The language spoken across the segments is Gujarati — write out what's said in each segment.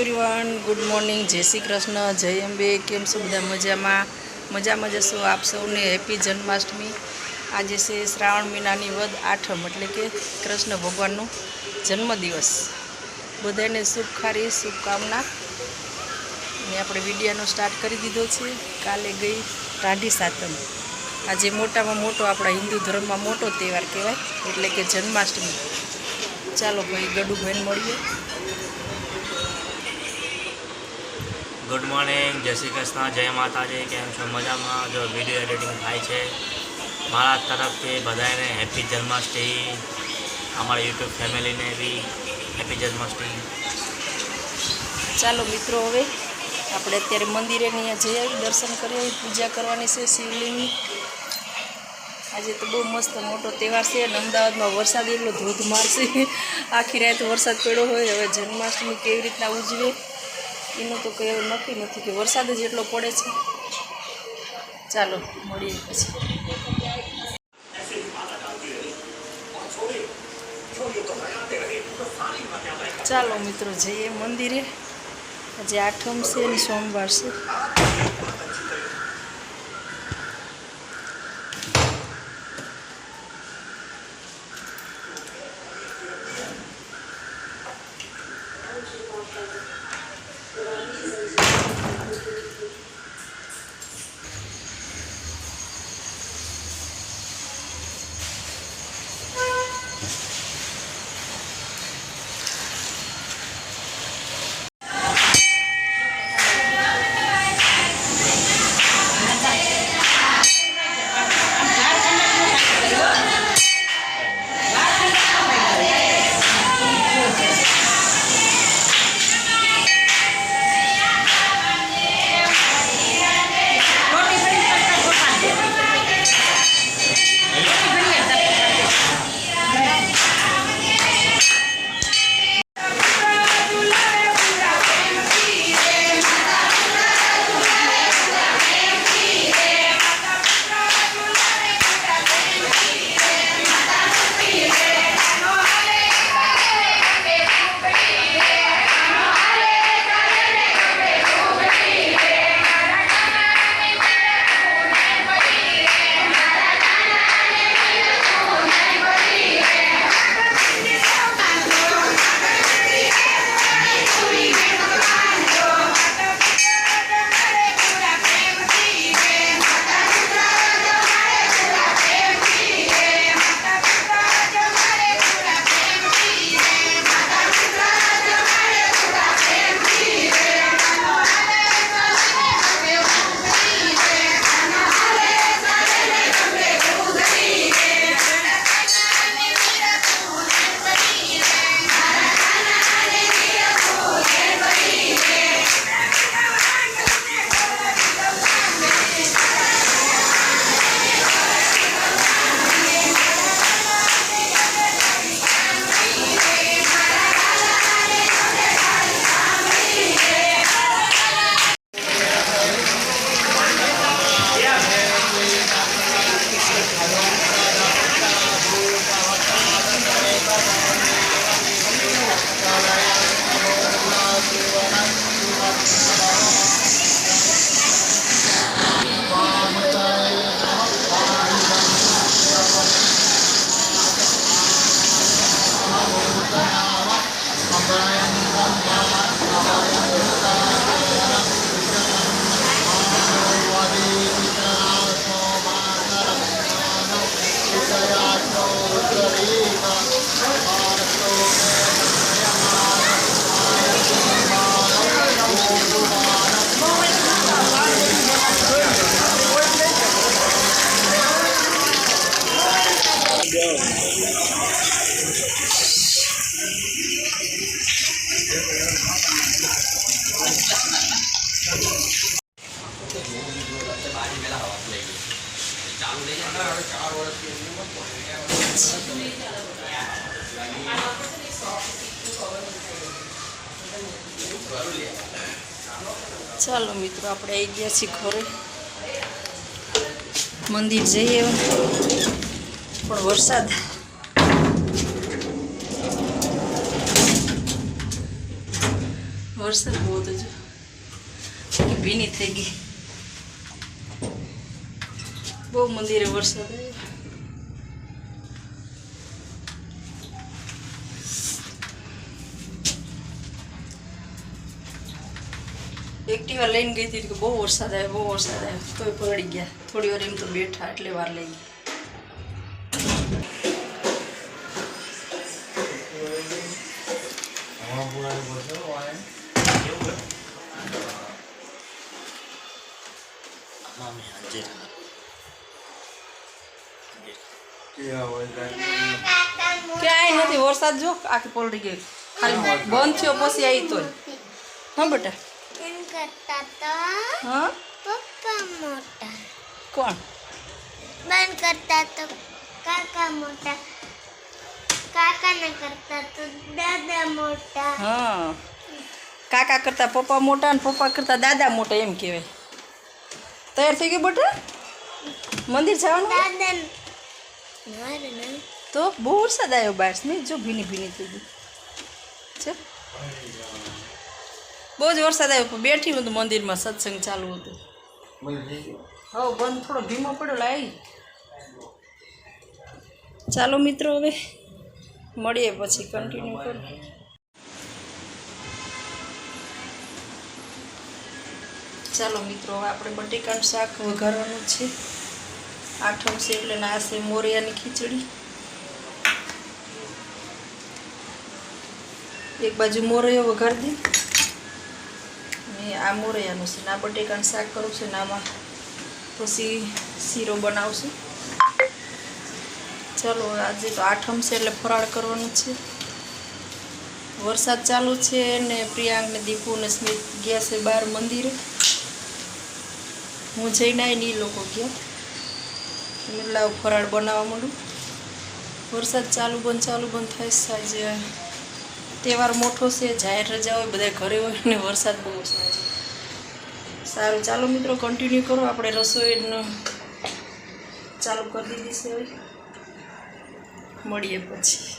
એવરીવન, ગુડ મોર્નિંગ, જય શ્રી કૃષ્ણ, જય અંબે। કેમ છો બધા? મજામાં જશો? આપ સૌને હેપી જન્માષ્ટમી। આજે છે શ્રાવણ મહિનાની વદ આઠમ, એટલે કે કૃષ્ણ ભગવાનનો જન્મદિવસ। બધાને શુભકારી શુભકામના। અને આપણે વિડીયોનો સ્ટાર્ટ કરી દીધો છે। કાલે ગઈ રાઢી સાતમ। આજે મોટામાં મોટો આપણા હિન્દુ ધર્મમાં મોટો તહેવાર કહેવાય, એટલે કે જન્માષ્ટમી। ચાલો ભાઈ ગડુભાઈને મળીએ। गुड मॉर्निंग, जय श्री कृष्ण, जय माताजी। केम छो? मजामां? जो विडियो एडिटिंग थाय छे मारा तरफथी बधाने हेपी जन्माष्टमी। अमारी यूट्यूब फैमिली ने भी हेपी जन्माष्टमी। ચાલો મિત્રો, હવે આપણે અત્યારે મંદિરે ત્યાં જઈ આવી, દર્શન કરી આવી, પૂજા કરવાની છે શિવલિંગની। આજે તો બહુ મસ્ત મોટો તહેવાર છે અને અમદાવાદમાં વરસાદ એટલો ધોધમાર છે। આખી રાત વરસાદ પડ્યો હોય। હવે જન્માષ્ટમી કેવી રીતના ઉજવે એનું તો કંઈ નક્કી નથી, કે વરસાદ જ એટલો પડે છે। ચાલો મળીએ પછી। ચાલો મિત્રો જઈએ મંદિરે। આજે આઠમ છે અને સોમવાર છે। ચાલો મિત્રો, આપણે આવી ગયા છીએ ઘરે। મંદિર જઈએ પણ વરસાદ બહુ હતો જો ભીની થઈ ગઈ બહુ મંદિરે વરસાદ આવ્યો એક્ટિવા લઈને ગઈ હતી કે બહુ વરસાદ આવ્યો તોય પડી ગયા થોડી વાર એમ તો બેઠા એટલે વાર લઈ ગઈ ક્યાંય નથી વરસાદ જો આખી પલળી ગઈ ખાલી બંધ થયો પછી આવી તોય હા બેટા હા પપ્પા મોટા કોણ બંધ કરતા તો કાકા મોટા કાકાને કરતા તો દાદા મોટા હા કાકા કરતાં પપ્પા મોટા ને પપ્પા કરતાં દાદા મોટા એમ કહેવાય તૈયાર થઈ ગયું બેટા મંદિર જવાનું દાદા મારે નહીં તો બહુ વરસાદ આવ્યો બહાર નહીં જો ભીની ભીની થઈ ગઈ છે બહુ જ વરસાદ આવ્યો પણ બેઠી હું તો મંદિરમાં સત્સંગ ચાલુ હતું હા બંધ થોડો ભીમો પડ્યો લાવી ચાલો મિત્રો હવે મળીએ પછી કન્ટિન્યુ કરો ચાલો મિત્રો હવે આપણે બટેકાનું શાક વઘારવાનું છે આઠમ છે એટલે ના છે મોરિયાની ખીચડી એક બાજુ મોરૈયો વઘારી દઈ અને આ મોરૈયાનું છે ને આ બટેકાનું શાક કરું છે ને આમાં પછી શીરો બનાવશું ચાલો આજે તો આઠમ છે એટલે ફરાળ કરવાનું છે વરસાદ ચાલુ છે ને પ્રિયાંક ને દીપુ ને સ્મિત ગયા છે બહાર મંદિરે હું જઈને આવીને એ લોકો ગયા લાવ ફરાળ બનાવવા માંડું વરસાદ ચાલુ બંધ થાય છે આજે તહેવાર મોટો છે જાહેર રજા હોય બધા ઘરે હોય ને વરસાદ બહુ છે સારું ચાલો મિત્રો કન્ટિન્યુ કરો આપણે રસોઈનું ચાલુ કરી દીધી છે હવે મળીએ પછી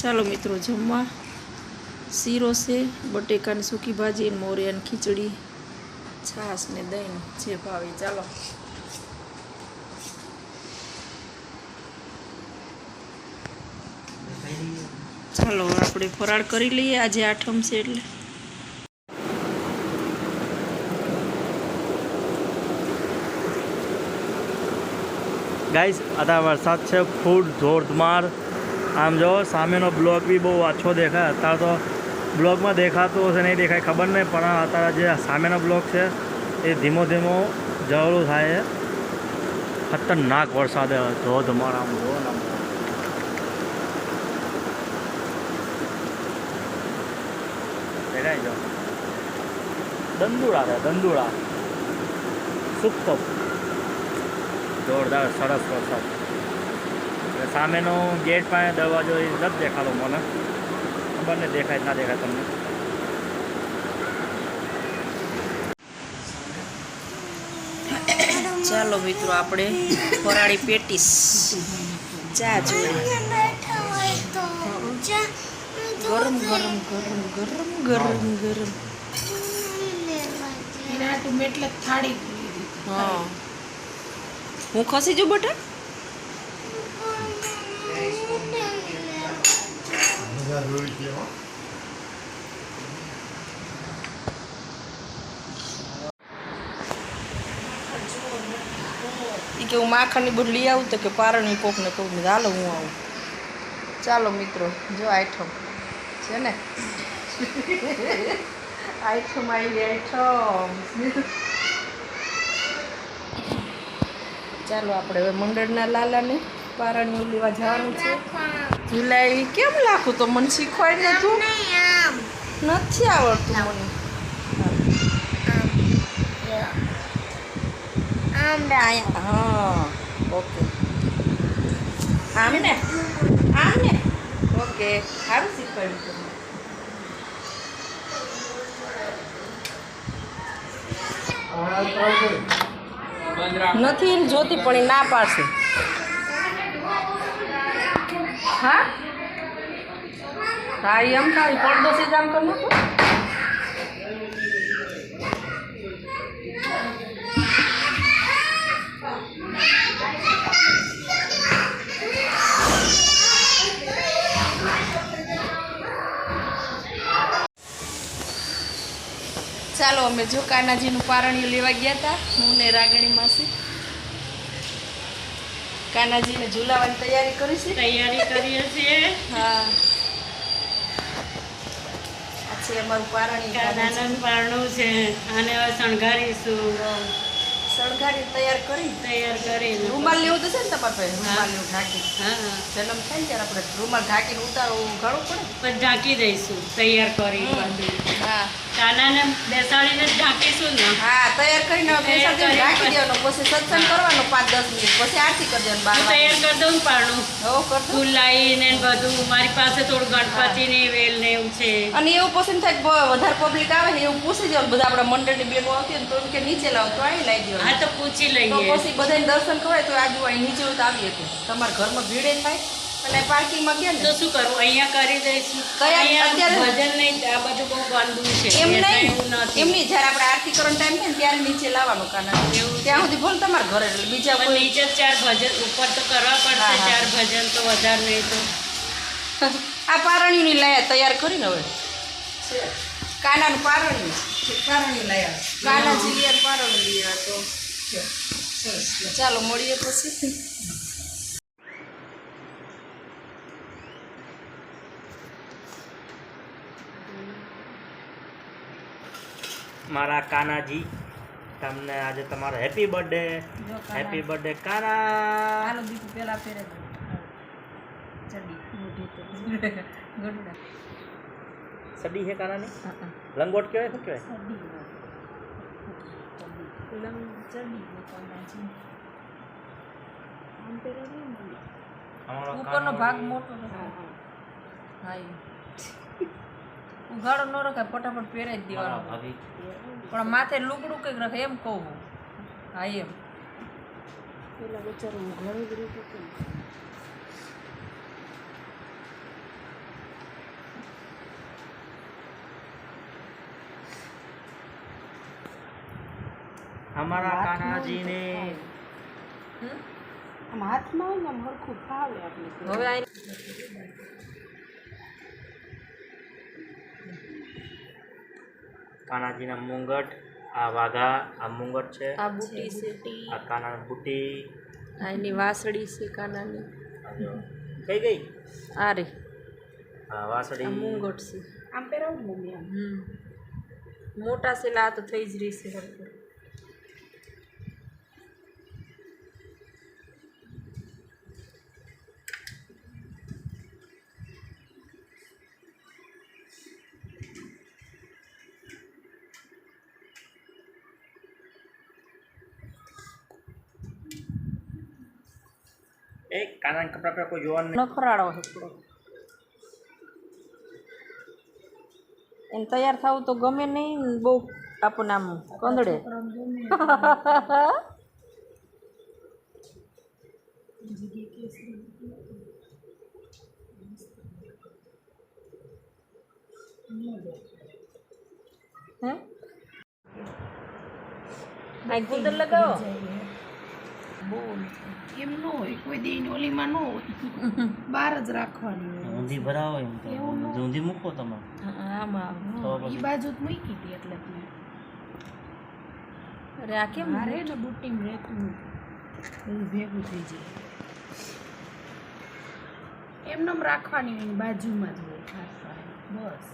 ચાલો મિત્રો જમવા શીરો છે, બટેકાની સૂકી ભાજી, મોરિયાની ખીચડી, છાશ ને દહીં, જે ભાવે. ચાલો ચાલો આપણે ફરાળ કરી લઈએ. આજે આઠમ છે એટલે ગાઈસ અત્યારે વરસાદ છે ફૂલ ધોધમાર. આમ જો સામેનો બ્લોક બી બહુ આછો દેખાય. અત્યારે તો બ્લોકમાં દેખાતું હશે નહીં દેખાય ખબર નહીં, પણ અત્યારે જે સામેનો બ્લોક છે એ ધીમો ધીમો જવળું થાય છે. ખતરનાક વરસાદ ધોધમાર. આમ જો ને દેખાય જો દંદુડા છે, દંદુડા સુપર જોરદાર સરસ વરસાદ. સામેનો ગેટ પાસે દરવાજો એ નથી દેખાતો મને, ખબર નહીં દેખાય ના દેખાય તમને. ચાલો મિત્રો આપણે ફરાળી પેટીસ ચા જોડે બેઠા હોય તો ચા ગરમ ગરમ ગરમ ગરમ ગરમ ગરમ. હા હું ખસી જઉં બટા. એ કે હું માખણની બધું લઈ આવું તો કે પારણી કોકને કહું ને હાલો હું આવું. ચાલો મિત્રો જો આઈટમ છે ને આઈટમ આવી આઈટમ. ચાલો આપણે હવે મંડળના લાલાને પારણીઓ લેવા જવાનું છે. જુલાઈ કેમ લાખું તો મને શીખવાય ને તું આમ નથી આવડતું મને. આમ ડાયા હા ઓકે આમ ને ઓકે સારું શીખવાડ્યું તમે. નથી એને જોતી પણ એ ના પાડશે. હા હા એમ થાય પડદો છે જ આમ કરી નાખો. ચાલો અમે જો કાનાજીનું પારણિયું લેવા ગયા હતા, હું ને રાગણી માસી. કાનાજીને ઝુલાવાની તૈયારી કરીએ છીએ. હા આ છે અમારું પારણિયું. નાનું પારણું છે અને હવે શણગારીશું. શણગારી તૈયાર કરી રૂમાલ લેવું તો છે ને તમારે પાસે? રૂમાલ લેવું ઢાંકી હા જન્મ થાય ને ત્યારે આપણે રૂમાલ ઢાંકીને ઉતારવું ઘણું પડે. પછી ઢાંકી દઈશું તૈયાર કરી બધું. હા કાનાને બેસાડીને જ ઢાંકીશું ને. હા તૈયાર કરીને તૈયાર બેસાડીને કરી ઢાંકી દેવાનો, પછી સત્સંગ કરવાનો 5-10 મિનિટ, પછી આરતી કરી દેવાનું. હું 12 તૈયાર કરી દઉં ને પારણું. હો કરતો. ફૂલ લાવીને ને બધું. મારી પાસે થોડું ગણપતિની વેલ ને એવું છે. અને એવું પસંદ થાય કે વધારે પબ્લિક આવે ને એવું પૂછી જવાનું. બધા આપણા મંડળની બેનો આવતી હોય ને તો એમ કે નીચે લાવો તો અહીં લાવી દેવાનું. હા તો પૂછી તો લઈએ. પછી બધાને દર્શન કરાય તો આજુ અહીં નીચે હોય તો આવીએ તો તમારા ઘરમાં ભીડે થાય. અને પાર્કિંગમાં ગયા તો ને શું કરવું? અહીંયા કરી દઈશું. કયા અહીંયા અત્યારે? ભજન નહીં, આ બધું બહુ ગંદુ છે. એમ એટલે નહીં એવું નથી. એમ નહીં, જ્યારે આપણે આરતી કરવાનો ટાઈમ થાય ને ત્યારે નીચે લાવવાનું કાના. એવું છે. ત્યાં સુધી ભલે તમારા ઘરે એટલે બીજા પણ કોઈ નીચે 4 ભજન ઉપર તો કરવા પડશે. હા, હા. 4 ભજન તો વધારે નહીં તો. આ પારણીની લાયા તૈયાર કરીને હવે કાનાનું પારણ્યું લાયા. કાનાજી લિયા પારણું લિયા તો સરસ. ચાલો મળીએ પછી. મારા કાનાજી, તમને આજે તમારો હેપી બર્થડે. હેપી બર્થડે કાના. પેલા ફેરે ચડી મોઢી તો ગોડડા સડી હે કાનાની? લંગોટ કહેવાય? શું કહેવાય? અમારો ઉપરનો ભાગ મોટો હા ઉઘાડો ન રખાય, ફટાફટ પહેરાઈ જ દેવાનો. ભાભી પણ માથે લુગડું કંઈક રખે એમ કહું. હા એમ પેલા બચારું ઉઘાડું જ રહ્યું. અમારા કાનાજીને આમ હાથમાં હોય ને આમ હરખું ફાવે આપણે હવે આ કાનાજીના મુંગટ, આ વાઘા, આ મુંગટ છે, આ બુટી છે આ કાના બુટી. આ એની વાસળી છે કાનાની. આ જો કઈ ગઈ આ રે આ વાસળી. આ મુંગટ છે. આમ પહેરાવું ને મમ્મી આમ મોટા છે લા તો થઈ જ રહી છે હરખું. એ કાનાના કપડા પર કોઈ જોવાનું નખરાળો છે થોડો. એને તૈયાર થવું તો ગમે નહીં ને બહુ આપણને આમ કંદડે. હે આ ગુંદર લગાવો. એમ ન હોય કોઈ દી ઓલીમાં ન હોય બહાર જ રાખવાની હોય ઊંધી ભરાવો એમ તો ઊંધી મૂકો તમે આમાં તો એ પછી બાજુ જ મૂકી હતી એટલે જ મેં. અરે આ કેમ મારે ને બુટીમાં રહેતું બધું ભેગું થઈ જાય એમને રાખવાની હોય ને બાજુમાં જ હોય રાખવાની બસ.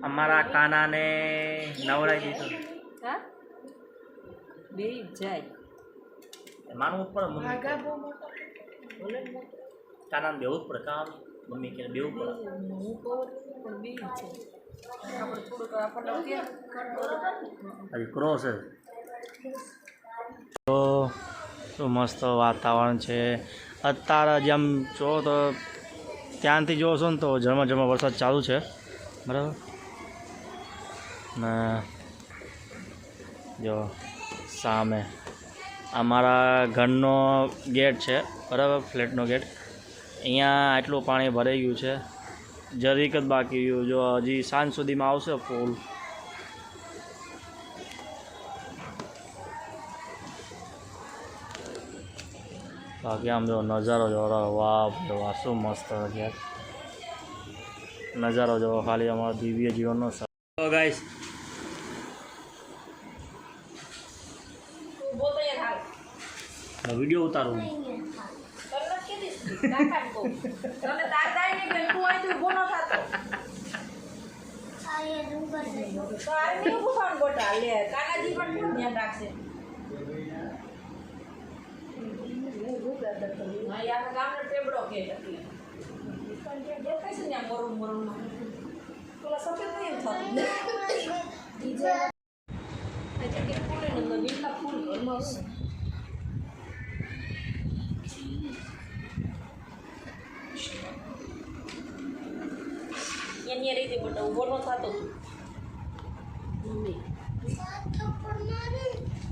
અમારા કાનાને નવડાવી દીધો. હા બે જાય માનવું પડે મમ્મી. આગા બહુ મોટો કાનાને બેવું જ પડે કામ મમ્મી કે બેવું પડે. હું કહું બે જાય આપણે થોડુંક આપણને હજી ક્રોસ છે. તો શું મસ્ત વાતાવરણ છે અત્યારે. જેમ જો તો ત્યાંથી જોશો ને તો ઝરમર વરસાદ ચાલુ છે બરાબર ને જો સામે અમારા ઘરનો ગેટ છે બરાબર, ફ્લેટનો ગેટ. અહીંયા આટલું પાણી ભરાઈ ગયું છે, જરીક જ બાકી રહ્યું. જો હજી સાંજ સુધીમાં આવશે ફૂલ. બાકી આમ જો નજારો જો વાહ વાહ શું મસ્ત છે નજારો જો ખાલી અમારા દિવ્ય જીવનનો. તો ગાઈસ વિડીયો ઉતારું એની રીતે બટ ઉભો ન થતો મમ્મી તો પણ મારે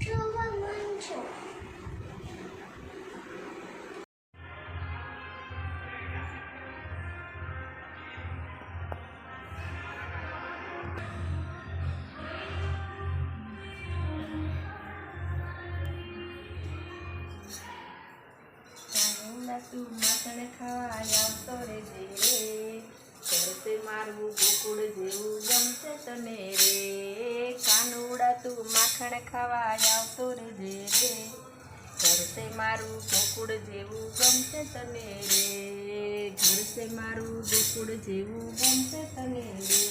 જોવા મન છે. તું માખણ ખાવા આવતો રે જે રે કરશે મારવું ગોકુળ જેવું ગમશે તને રે કાનુડા તું માખણ ખાવા આવતો રે જે રે છે મારું ગોકુળ જેવું ગમશે તને રે, ઘર છે મારું ગોકુળ જેવું ગમશે તને રે.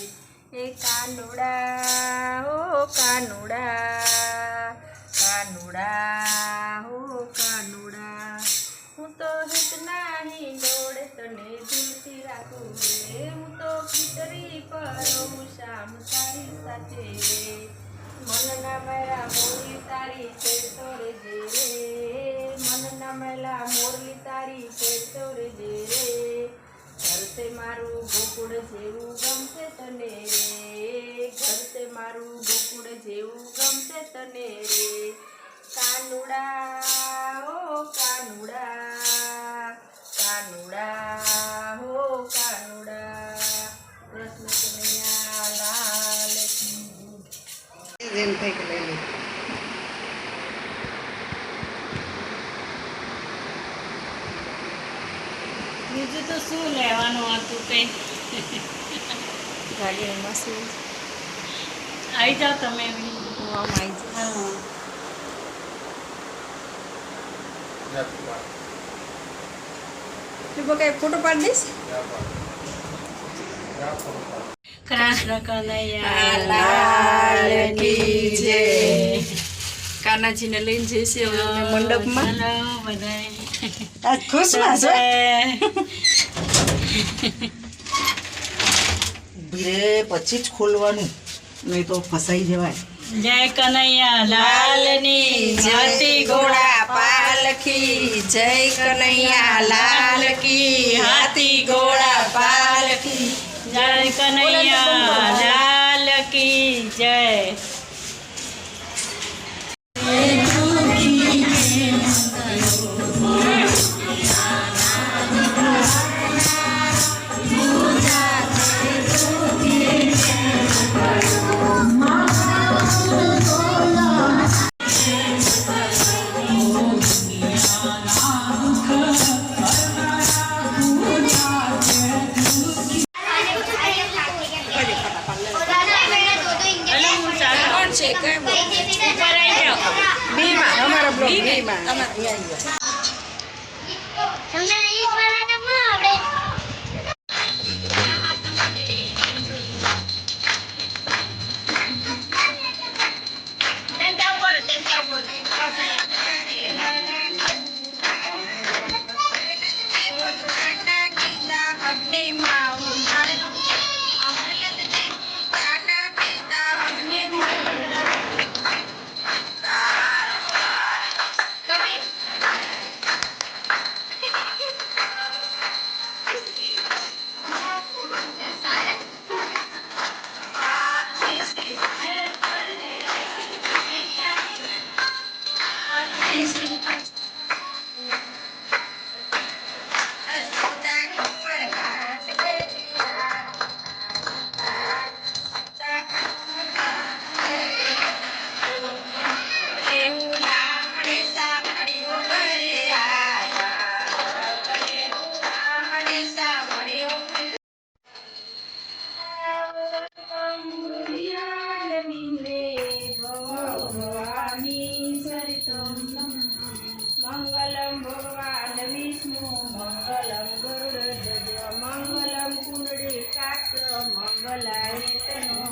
એ કાનુડા હો કાનુડા, કાનુડા હો કાનુડા, હું તો હિતના હિંડોળે તને દિલથી રાખું રે, હું તો ખીચડી પર શામ તારી સાથે રે. મનના મેળા મોરલી તારી છેડતો રેજે રે, મનના મેળા મોરલી તારી છેડતો રેજે રે. ઘર છે મારું ગોકુળ જેવું ગમશે તને રે, ઘર છે મારું ગોકુળ જેવું ગમશે તને રે. કાનુડા હો કાનુડા, કાનુડા હો કાનુડા, કૃષ્ણ કનૈયા લાલ કી. બીજું તો શું લેવાનું હતું કંઈ? ગાડીની માસી આવી જાઓ તમે બી. હું આમ આવી જાઉં. હા. તું કઈ ફોટો પાડી દઈશ? કૃષ્ણ કનૈયા લાલ કી જય. કાનાજીને લઈને જઈશે હવે અમે મંડપમાં. ચાલો બધાય. આજ ખુશમાં છે. ધીરે પછી જ ખોલવાનું, નહીં તો ફસાઈ જવાય. જય કનૈયા લાલની હાથી ઘોડા પાલખી, જય કનૈયા લાલ કી, હાથી ઘોડા પાલખી. જય કનૈયા લાલ કી જય. કોણ છે? કઈ બોલ? ઉપર આવી જાઓ. બીમાં અમારા બ્લોગ બીમાં. તમને અહીં બનાવતા ના આવડે. મંગલમ ભગવાન વિષ્ણુ, મંગલમ ગરુડધ્વજ, મંગલમ કુંડળી કાક્ષ, મંગલાય તનો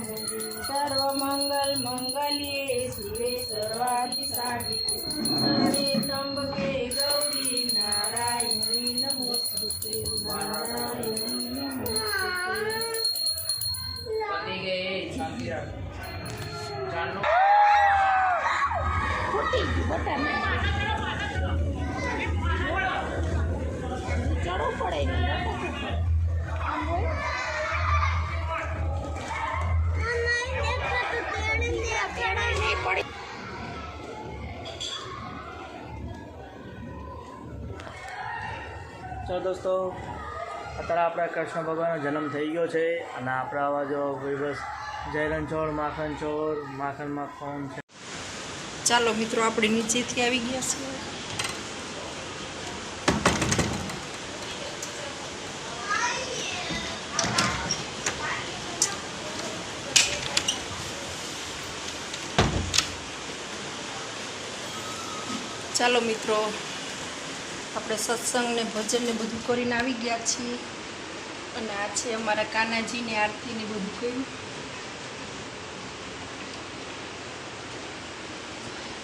સર્વ મંગલ મંગલ્યે શિવે સર્વાધિ સાધિકે, શરણે ત્રંબકે ગૌરી નારાયણી નમોસ્તુતે, નારાયણી નમોસ્તુતે. તો દોસ્તો, અત્યારે આપણા કૃષ્ણ ભગવાનનો જન્મ થઈ ગયો છે અને આપણા આવા જો બસ જય રણછોડ માખણ માખણ છે. ચાલો મિત્રો, આપણે નીચેથી આવી ગયા છીએ. ચાલો મિત્રો, આપણે સત્સંગ ને ભજન ને બધું કરીને આવી ગયા છીએ. અને આ છે અમારા કાનાજીની આરતી ને બધું કર્યું.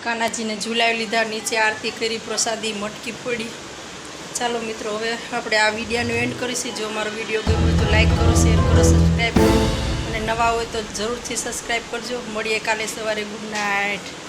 કાનાજીને ઝુલાવી લીધા, નીચે આરતી કરી, પ્રસાદી મટકી પડી. ચાલો મિત્રો, હવે આપણે આ વિડીયોનો એન્ડ કરીશું. જો અમારો વિડીયો ગમ્યો હોય તો લાઈક કરો, શેર કરો, સબસ્ક્રાઈબ કરો અને નવા હોય તો જરૂરથી સબસ્ક્રાઈબ કરજો. મળીએ કાલે સવારે. Good night.